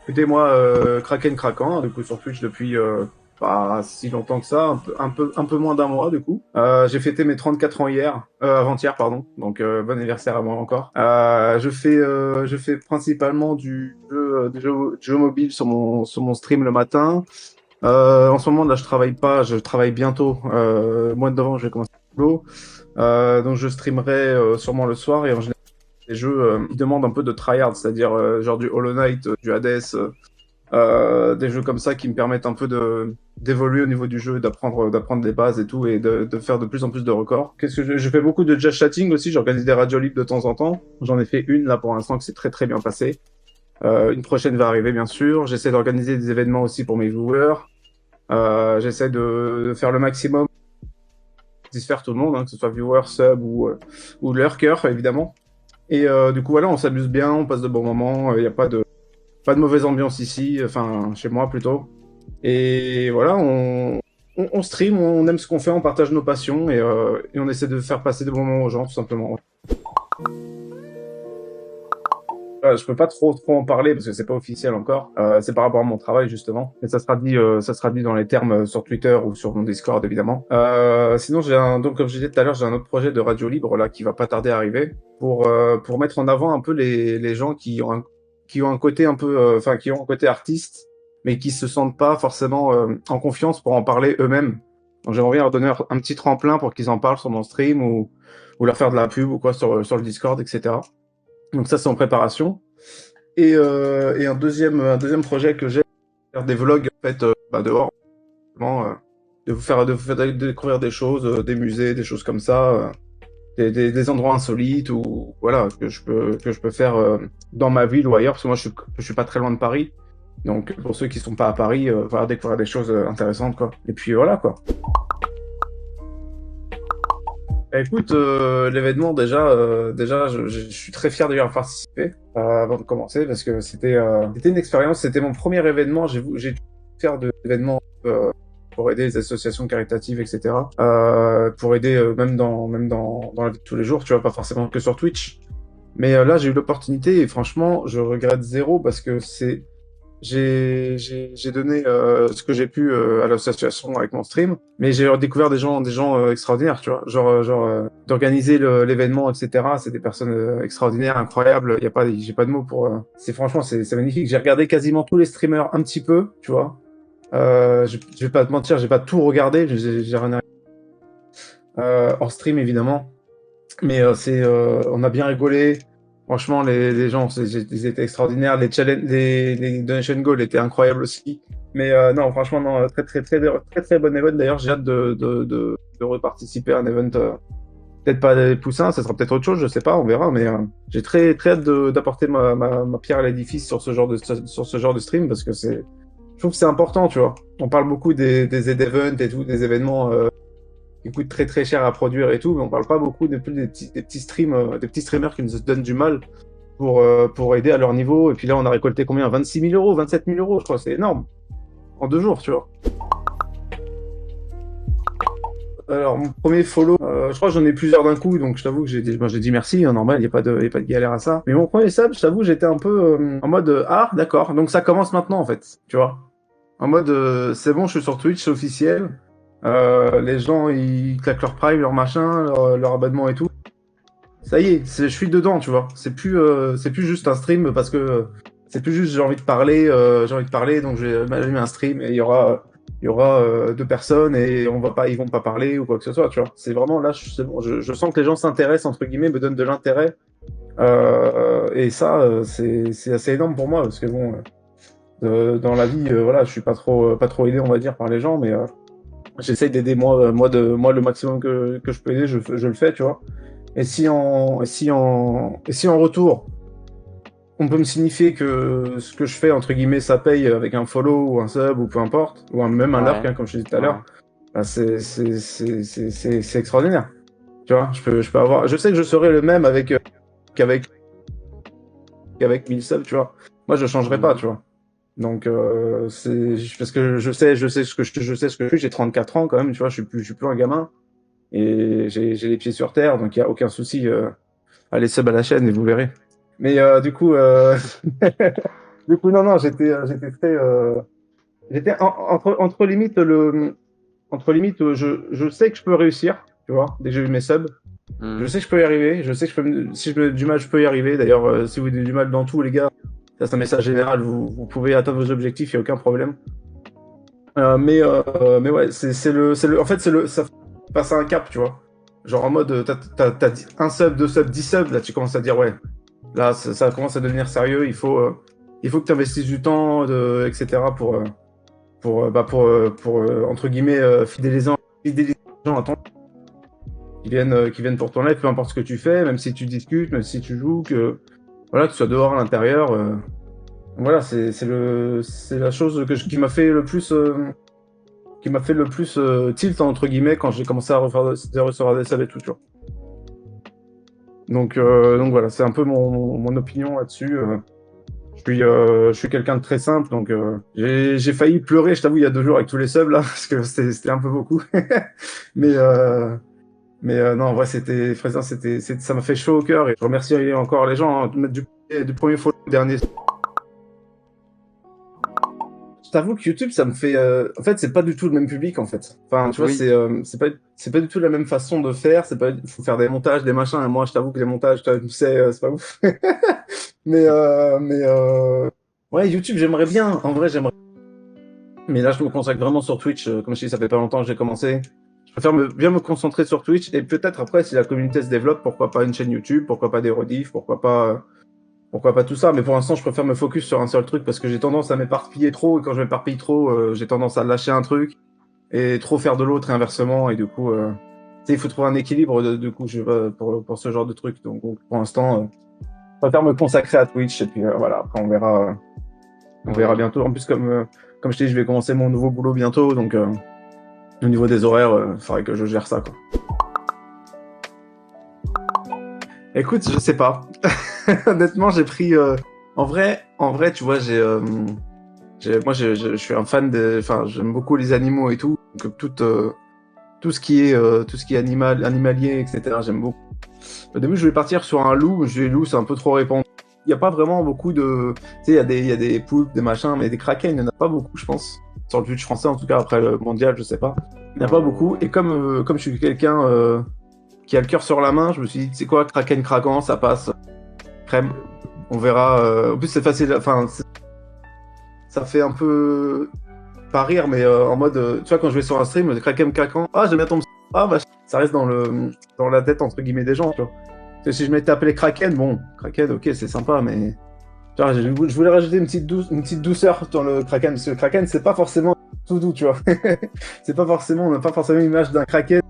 Écoutez, moi, Kraken Kraken, du coup, sur Twitch depuis pas si longtemps que ça, un peu moins d'un mois, du coup. J'ai fêté mes 34 ans avant-hier, pardon. Donc, bon anniversaire à moi encore. Je fais principalement du jeu mobile sur mon stream le matin. En ce moment, là, je travaille pas, je travaille bientôt. Mois de novembre, je vais commencer le boulot. Donc, je streamerai sûrement le soir et en général, les jeux, ils demandent un peu de tryhard, c'est-à-dire genre du Hollow Knight, du Hades, des jeux comme ça qui me permettent un peu de d'évoluer au niveau du jeu, d'apprendre des bases et tout, et de faire de plus en plus de records. Qu'est-ce que je fais beaucoup de just chatting aussi, j'organise des radios libres de temps en temps. J'en ai fait une là pour l'instant qui s'est très très bien passée. Une prochaine va arriver bien sûr. J'essaie d'organiser des événements aussi pour mes viewers. J'essaie de faire le maximum, satisfaire tout le monde, hein, que ce soit viewer, sub ou lurker évidemment. Et du coup voilà, on s'amuse bien, on passe de bons moments. Il n'y a pas de mauvaise ambiance ici, enfin chez moi plutôt. Et voilà, on stream, on aime ce qu'on fait, on partage nos passions et on essaie de faire passer des bons moments aux gens, tout simplement. Je peux pas trop en parler parce que c'est pas officiel encore. C'est par rapport à mon travail justement, mais ça sera dit dans les termes sur Twitter ou sur mon Discord évidemment. Sinon donc comme je disais tout à l'heure, j'ai un autre projet de radio libre là qui va pas tarder à arriver pour mettre en avant un peu les gens qui ont un côté un peu, enfin qui ont un côté artiste, mais qui se sentent pas forcément en confiance pour en parler eux-mêmes. Donc j'aimerais bien leur donner un petit tremplin pour qu'ils en parlent sur mon stream ou leur faire de la pub ou quoi sur le Discord, etc. Donc ça, c'est en préparation. Et un deuxième projet que j'ai, c'est faire des vlogs en fait dehors, vraiment, de vous faire découvrir des choses, des musées, des choses comme ça, des endroits insolites ou voilà que je peux faire dans ma ville ou ailleurs parce que moi je suis pas très loin de Paris. Donc pour ceux qui sont pas à Paris, voilà, découvrir des choses intéressantes quoi. Et puis voilà quoi. Écoute, l'événement déjà, je suis très fier d'y avoir participé avant de commencer parce que c'était une expérience, c'était mon premier événement. J'ai dû faire de l'événement pour aider les associations caritatives, etc. Pour aider dans la vie de tous les jours, tu vois, pas forcément que sur Twitch. Mais là, j'ai eu l'opportunité et franchement, je regrette zéro parce que j'ai donné ce que j'ai pu à l'association avec mon stream, mais j'ai découvert des gens extraordinaires, tu vois, d'organiser l'événement, etc. C'est des personnes extraordinaires, incroyables. Il y a pas, j'ai pas de mots pour. C'est franchement, c'est magnifique. J'ai regardé quasiment tous les streamers un petit peu, tu vois. Je vais pas te mentir, j'ai pas tout regardé, j'ai rien hors stream évidemment, mais on a bien rigolé. Franchement, les gens, ils étaient extraordinaires. Les donation goals étaient incroyables aussi. Mais non, franchement, non, très bon event. D'ailleurs, j'ai hâte de reparticiper à un event. Peut-être pas des poussins, ça sera peut-être autre chose, je sais pas, on verra. Mais j'ai très hâte d'apporter ma pierre à l'édifice sur ce genre de stream parce que je trouve que c'est important, tu vois. On parle beaucoup des Z-events et tout, des événements qui coûtent très cher à produire et tout, mais on parle pas beaucoup des petits des petits streamers qui nous donnent du mal pour aider à leur niveau. Et puis là, on a récolté combien? 26 000 euros, 27 000 euros, je crois, c'est énorme. En 2 jours, tu vois. Alors, mon premier follow, je crois que j'en ai plusieurs d'un coup, donc je t'avoue que j'ai dit merci, hein, normal, y a pas de galère à ça. Mais mon premier sub, je t'avoue, j'étais un peu en mode, ah, d'accord, donc ça commence maintenant, en fait, tu vois. En mode, c'est bon, je suis sur Twitch, c'est officiel. Les gens, ils claquent leur prime, leur machin, leur abonnement et tout. Ça y est, je suis dedans, tu vois. C'est plus juste un stream parce que c'est plus juste j'ai envie de parler, donc j'ai mis un stream et il y aura deux personnes et ils vont pas parler ou quoi que ce soit, tu vois. C'est vraiment là, c'est bon, je sens que les gens s'intéressent entre guillemets, me donnent de l'intérêt et ça, c'est assez énorme pour moi parce que bon, dans la vie, voilà, je suis pas trop aidé, on va dire, par les gens, mais j'essaye d'aider moi le maximum que je peux aider, je le fais, tu vois. Et si en retour, on peut me signifier que ce que je fais, entre guillemets, ça paye avec un follow ou un sub ou peu importe, même un lurk, Ouais, hein, comme je disais tout à ouais. l'heure, bah c'est extraordinaire. Tu vois, je peux avoir, je sais que je serai le même qu'avec, qu'avec 1000 subs, tu vois. Moi, je changerai pas, Mhm. tu vois. Donc, parce que je sais ce que je suis, j'ai 34 ans quand même, tu vois, je suis plus un gamin. Et j'ai les pieds sur terre, donc il y a aucun souci. Allez sub à la chaîne et vous verrez. Mais du coup, Du coup, non, non, j'étais très, j'étais entre limite entre limite, je sais que je peux réussir, tu vois, dès que j'ai eu mes subs. Je Hmm. sais que je peux y arriver, je sais que si je me du mal, je peux y arriver. D'ailleurs, si vous avez du mal dans tout, les gars, ça c'est un message général, vous pouvez atteindre vos objectifs, il n'y a aucun problème. Mais ouais, en fait, ça passe à un cap, tu vois. Genre en mode, t'as un sub, deux subs, 10 subs, là tu commences à dire, ouais, là ça commence à devenir sérieux, il faut que tu investisses du temps, etc. pour entre guillemets, fidéliser les gens à ton qui viennent pour ton live, peu importe ce que tu fais, même si tu discutes, même si tu joues, voilà, que tu sois dehors à l'intérieur. Voilà, c'est la chose qui m'a fait le plus tilt entre guillemets quand j'ai commencé à recevoir des subs et tout, tu vois. Donc voilà, c'est un peu mon opinion là-dessus. Je suis quelqu'un de très simple, donc j'ai failli pleurer, je t'avoue, il y a 2 jours avec tous les subs là, parce que c'était un peu beaucoup. Mais non, en vrai, Fraisin, ça m'a fait chaud au cœur et je remercie encore les gens, hein, du premier follow au dernier. Je t'avoue que YouTube, ça me fait, en fait, c'est pas du tout le même public, en fait. Enfin, tu vois, Oui. c'est pas du tout la même façon de faire. Faut faire des montages, des machins. Et moi, je t'avoue que les montages, tu sais, c'est pas ouf. Mais ouais, YouTube, j'aimerais bien. En vrai, j'aimerais. Mais là, je me consacre vraiment sur Twitch. Comme je dis, ça fait pas longtemps que j'ai commencé. Je préfère bien me concentrer sur Twitch et peut-être après, si la communauté se développe, pourquoi pas une chaîne YouTube, pourquoi pas des rediffs, pourquoi pas tout ça. Mais pour l'instant, je préfère me focus sur un seul truc parce que j'ai tendance à m'éparpiller trop et quand je m'éparpille trop, j'ai tendance à lâcher un truc et trop faire de l'autre et inversement. Et du coup, tu sais, il faut trouver un équilibre du coup, pour ce genre de truc. Donc pour l'instant, je préfère me consacrer à Twitch et puis voilà, après on verra Oui. bientôt. En plus, comme je t'ai dit, je vais commencer mon nouveau boulot bientôt, donc au niveau des horaires, il faudrait que je gère ça, quoi. Écoute, je sais pas. Honnêtement, j'ai pris. En vrai, tu vois, je suis un fan enfin, j'aime beaucoup les animaux et tout. Donc tout ce qui est animalier, etc. J'aime beaucoup. Au début, je voulais partir sur un loup. Je dis loup, c'est un peu trop répandu. Il n'y a pas vraiment beaucoup de. Tu sais, il y a des poulpes, des machins, mais des kraken, il n'y en a pas beaucoup, je pense. Sur le Twitch français, en tout cas, après le mondial, je sais pas. Il n'y en a pas beaucoup. Et comme je suis quelqu'un qui a le cœur sur la main, je me suis dit, tu sais quoi, kraken craquant, ça passe. Crème. On verra. En plus, c'est facile. Enfin, ça fait un peu pas rire, mais en mode, tu vois, quand je vais sur un stream, le Kraken craquant, ah, j'aime bien ton. Ah, bah, ça reste dans la tête, entre guillemets, des gens, tu vois. Parce que si je m'étais appelé Kraken, bon, Kraken, ok, c'est sympa, mais. Tu vois, je voulais rajouter une petite douceur dans le Kraken, parce que le Kraken, c'est pas forcément tout doux, tu vois. On n'a pas forcément l'image d'un Kraken,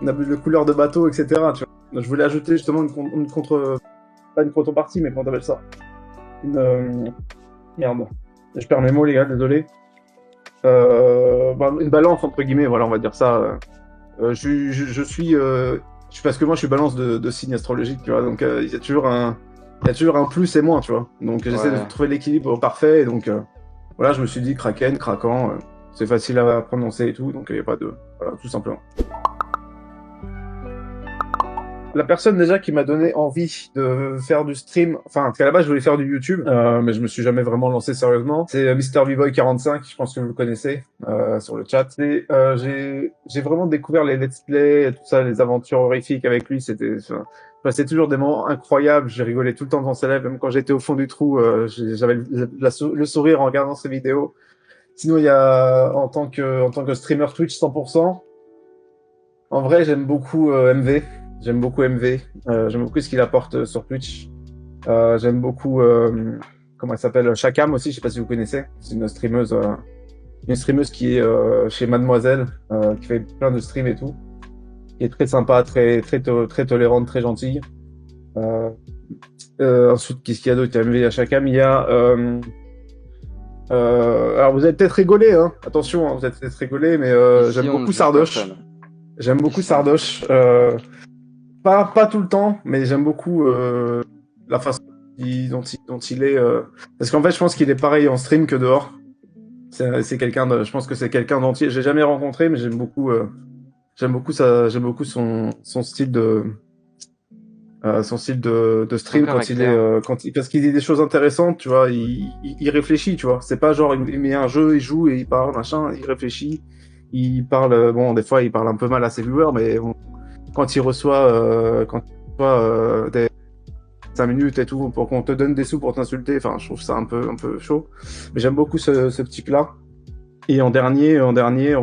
on a de couleur de bateau, etc., tu vois. Donc, je voulais ajouter justement pas une contrepartie, mais comment t'appelles ça? Une, merde. Je perds mes mots, les gars, désolé. Une balance entre guillemets, voilà, on va dire ça. Je suis parce que moi je suis balance de signes astrologiques, tu vois, donc il y a toujours un plus et moins, tu vois. Donc j'essaie de Ouais. trouver l'équilibre parfait, et donc voilà, je me suis dit Kraken, craquant, c'est facile à prononcer et tout, donc il n'y a pas de, voilà, tout simplement. La personne déjà qui m'a donné envie de faire du stream, enfin, parce qu'à la base je voulais faire du YouTube, mais je me suis jamais vraiment lancé sérieusement. C'est Mister V-Boy 45, je pense que vous le connaissez sur le chat. J'ai vraiment découvert les let's play, et tout ça, les aventures horrifiques avec lui. Enfin, c'est toujours des moments incroyables. J'ai rigolé tout le temps devant ses lives, même quand j'étais au fond du trou, j'avais le sourire en regardant ses vidéos. Sinon, il y a en tant que streamer Twitch 100%. En vrai, j'aime beaucoup MV. J'aime beaucoup MV. J'aime beaucoup ce qu'il apporte sur Twitch. J'aime beaucoup comment elle s'appelle, Shakam aussi. Je sais pas si vous connaissez. C'est une streameuse qui est chez Mademoiselle, qui fait plein de streams et tout, qui est très sympa, très tolérante, très gentille. Euh, ensuite, qu'est-ce qu'il y a d'autre? Il y a MV à Shakam. Il y a alors vous allez peut-être rigoler, hein. Attention, hein, vous allez peut-être rigoler, mais Ici, j'aime on ne beaucoup juge Sardoche. personne. J'aime beaucoup Ici, on ne juge Sardoche. personne. Pas tout le temps, mais j'aime beaucoup la façon dont il est. Parce qu'en fait, je pense qu'il est pareil en stream que dehors. C'est quelqu'un je pense que c'est quelqu'un d'entier. J'ai jamais rencontré, mais j'aime beaucoup son style son style de stream D'accord, quand ouais, clair. parce qu'il dit des choses intéressantes, tu vois, il réfléchit, tu vois. C'est pas genre il met un jeu, il joue et il parle, machin, il réfléchit. Il parle, bon, des fois il parle un peu mal à ses viewers, mais bon, quand il reçoit des 5 minutes et tout pour qu'on te donne des sous pour t'insulter, enfin, je trouve ça un peu chaud. Mais j'aime beaucoup ce type-là. Et en dernier, en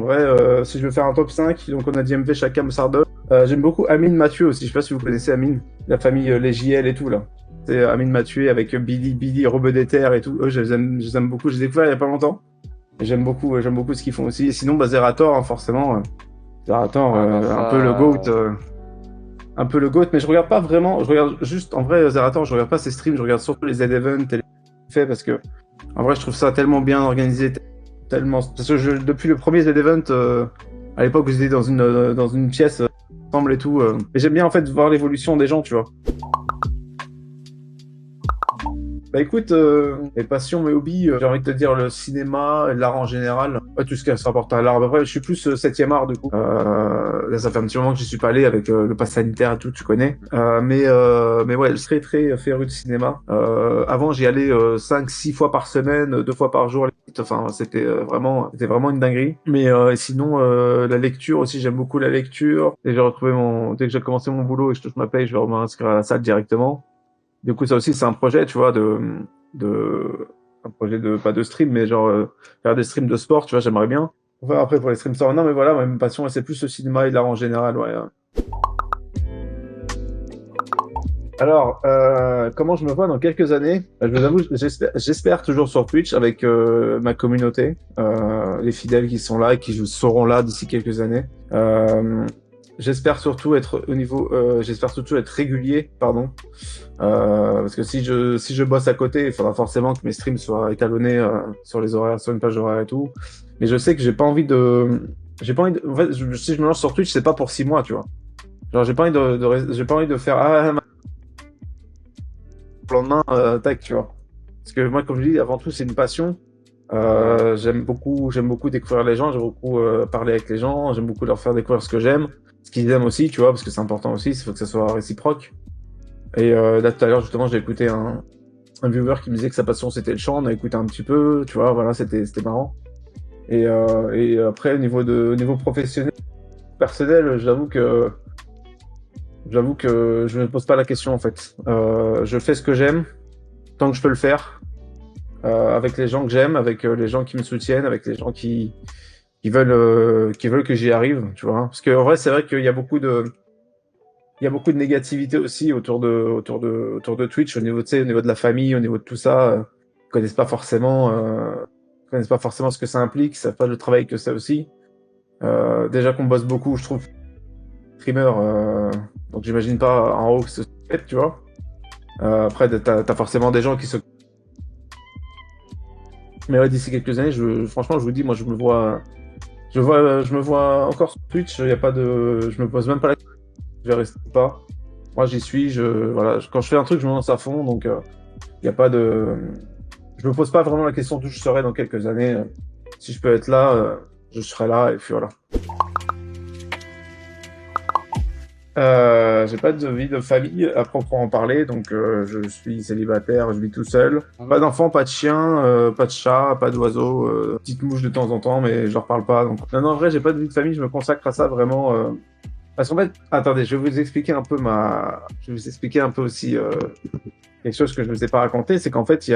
vrai, si je veux faire un top 5, donc on a dit MV, Chakam, Sardou. J'aime beaucoup Amine Mathieu aussi. Je sais pas si vous connaissez Amine, la famille les JL et tout là. C'est Amine Mathieu avec Billy, Robeux des Terres et tout. Eux, je les aime beaucoup. Je les ai découverts il y a pas longtemps. Et j'aime beaucoup ce qu'ils font aussi. Et sinon, bah, Zerator, hein, forcément. Zerator, Ah bah un peu le GOAT. ça, Un peu le GOAT, mais je regarde pas vraiment. Je regarde juste, en vrai, Zerator, je regarde pas ses streams. Je regarde surtout les Z-Event et les faits parce que, en vrai, je trouve ça tellement bien organisé. Tellement. Parce que depuis le premier Z-Event, à l'époque, j'étais dans une pièce ensemble et tout. Et j'aime bien en fait voir l'évolution des gens, tu vois. Bah écoute, mes passions, mes hobbies, j'ai envie de te dire le cinéma, l'art en général, tout ce qui se rapporte à l'art. Après, je suis plus 7e art du coup. Là, ça fait un petit moment que j'y suis pas allé avec le pass sanitaire et tout, tu connais. Mais ouais, je serais très féru de cinéma. Avant, j'y allais 5-6 fois par semaine, 2 fois par jour. Enfin, c'était vraiment une dinguerie. Mais sinon, la lecture aussi, j'aime beaucoup la lecture. Et dès que j'ai commencé mon boulot et je touche ma paye, je vais m'inscrire à la salle directement. Du coup, ça aussi, c'est un projet, tu vois, un projet pas de stream, mais genre, faire des streams de sport, tu vois, j'aimerais bien. Enfin, après, pour les streams sport, non, mais voilà, ma passion, c'est plus le cinéma et l'art en général, ouais. Alors, comment je me vois dans quelques années? Je vous avoue, j'espère toujours sur Twitch avec ma communauté, les fidèles qui sont là et qui seront là d'ici quelques années. J'espère surtout être régulier, pardon. Parce que si je bosse à côté, il faudra forcément que mes streams soient étalonnés sur les horaires, sur une page horaire et tout. Mais je sais que j'ai pas envie de, en fait, si je me lance sur Twitch, c'est pas pour 6 mois, tu vois. Genre, j'ai pas envie de faire le lendemain, tac, tu vois. Parce que moi, comme je dis, avant tout, c'est une passion. ouais. J'aime beaucoup découvrir les gens, j'aime beaucoup parler avec les gens, j'aime beaucoup leur faire découvrir ce que j'aime, ce qu'ils aiment aussi, tu vois, parce que c'est important aussi, il faut que ça soit réciproque. Et là, tout à l'heure, justement, j'ai écouté un viewer qui me disait que sa passion c'était le chant, on a écouté un petit peu, tu vois, voilà, c'était marrant. Et après, au niveau professionnel, personnel, j'avoue que je me pose pas la question en fait. Je fais ce que j'aime tant que je peux le faire, avec les gens que j'aime, avec les gens qui me soutiennent, avec les gens qui veulent que j'y arrive, tu vois. Parce qu'en vrai, c'est vrai qu'il y a il y a beaucoup de négativité aussi autour de Twitch, au niveau, tu sais, au niveau de la famille, au niveau de tout ça. Ils connaissent pas forcément ce que ça implique, ils savent pas le travail que c'est aussi. Déjà qu'on bosse beaucoup, je trouve, streamer, donc j'imagine pas en haut que ce soit, tu vois. Après, t'as forcément des gens qui se... Mais ouais, d'ici quelques années, franchement, je vous dis, moi, je me vois encore sur Twitch, y a pas de, je me pose même pas la question, je vais rester ou pas. Moi, j'y suis, voilà, quand je fais un truc, je me lance à fond, donc, y a pas de, je me pose pas vraiment la question d'où je serai dans quelques années. Si je peux être là, je serai là, et puis voilà. J'ai pas de vie de famille à proprement parler, donc je suis célibataire, je vis tout seul. Pas d'enfant, pas de chien, pas de chat, pas d'oiseau, petite mouche de temps en temps, mais je leur parle pas. Donc non, non, en vrai, j'ai pas de vie de famille, je me consacre à ça vraiment. Parce qu'en fait, attendez, je vais vous expliquer un peu aussi quelque chose que je ne vous ai pas raconté, c'est qu'en fait, il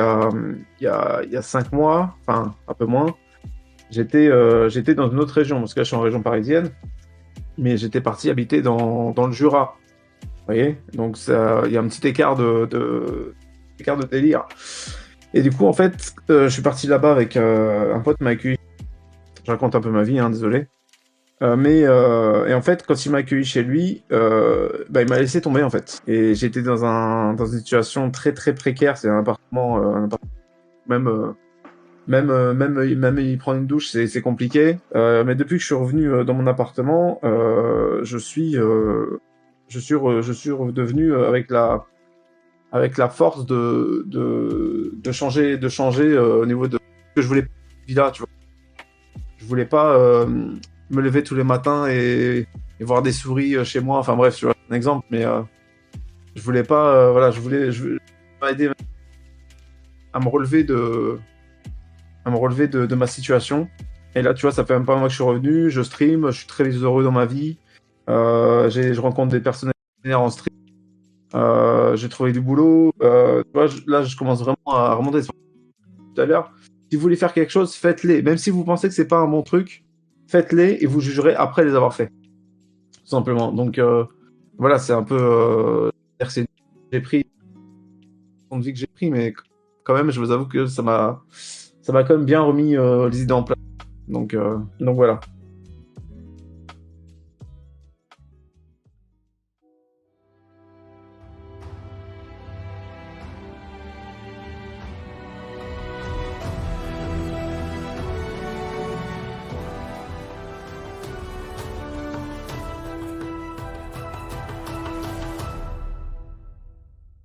y a 5 mois, enfin un peu moins, j'étais dans une autre région, parce que là, je suis en région parisienne, mais j'étais parti habiter dans le Jura. Vous voyez? Donc il y a un petit écart de délire. Et du coup, en fait, je suis parti là-bas avec un pote m'a accueilli. Je raconte un peu ma vie, hein, désolé. Et en fait, quand il m'a accueilli chez lui, bah, il m'a laissé tomber en fait. Et j'étais dans une situation très très précaire. C'est un appartement même même y prendre une douche, c'est compliqué. Mais depuis que je suis revenu dans mon appartement, je suis redevenu avec la force de changer au niveau de ce que je voulais là, tu vois. Je voulais pas me lever tous les matins et voir des souris chez moi. Enfin bref, tu vois, un exemple. Mais Je voulais pas, voilà, je voulais pas aider à me relever de ma situation. Et là, tu vois, ça fait même pas un mois que je suis revenu, je stream, je suis très heureux dans ma vie. Je rencontre des personnes extraordinaires en stream. J'ai trouvé du boulot. Tu vois, là, je commence vraiment à remonter tout à l'heure. Si vous voulez faire quelque chose, faites-les. Même si vous pensez que c'est pas un bon truc, faites-les et vous jugerez après les avoir fait. Tout simplement. Donc, voilà, c'est un peu. J'ai pris de vie que j'ai pris, mais quand même, je vous avoue que ça m'a quand même bien remis les idées en place. Donc voilà.